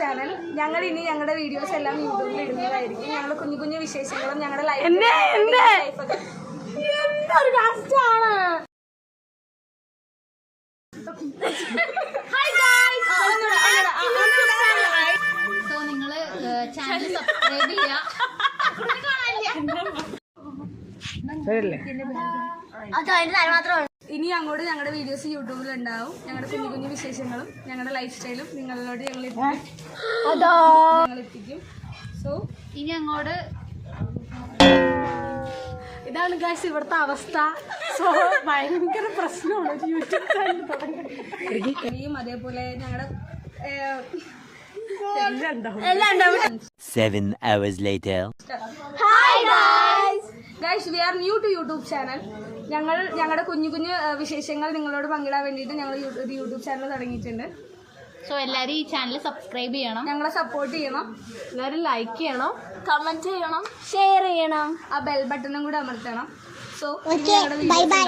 Channel. ഞങ്ങൾ ഇനി ഞങ്ങളുടെ വീഡിയോസ് എല്ലാം യൂട്യൂബിൽ ഇടുന്നതായിരിക്കും. ഞങ്ങൾ കുഞ്ഞു കുഞ്ഞു വിശേഷങ്ങളും ഞങ്ങളുടെ ലൈഫ് നിങ്ങള് ചാനൽ സബ്സ്ക്രൈബ് ചെയ്യുക. ഇനി അങ്ങോട്ട് ഞങ്ങളുടെ വീഡിയോസ് യൂട്യൂബിൽ ഉണ്ടാവും. ഞങ്ങളുടെ കുഞ്ഞു കുഞ്ഞു വിശേഷങ്ങളും ഞങ്ങളുടെ ലൈഫ് സ്റ്റൈലും നിങ്ങളിലോട്ട് ഞങ്ങൾ എത്തിക്കും. സോ ഇനി അങ്ങോട്ട് ഇതാണ് ഗൈസ് ഇവിടുത്തെ അവസ്ഥ. സോ ഭയങ്കര പ്രശ്നമാണ് യൂട്യൂബ് ചാനൽ തുടങ്ങി. അതേപോലെ ഞങ്ങളുടെ 7 hours later. Guys we are new to YouTube channel. ഞങ്ങൾ ഞങ്ങളുടെ കുഞ്ഞു കുഞ്ഞു വിശേഷങ്ങൾ നിങ്ങളോട് പങ്കിടാൻ വേണ്ടിയിട്ട് ഞങ്ങൾ ഒരു യൂട്യൂബ് ചാനൽ തുടങ്ങിയിട്ടുണ്ട്. സോ എല്ലാവരും ഈ ചാനൽ സബ്സ്ക്രൈബ് ചെയ്യണം, ഞങ്ങളെ സപ്പോർട്ട് ചെയ്യണം, എല്ലാവരും ലൈക്ക് ചെയ്യണം, കമന്റ് ചെയ്യണം, ഷെയർ ചെയ്യണം, ആ ബെൽ ബട്ടണും കൂടെ അമർത്തണം. So bye bye.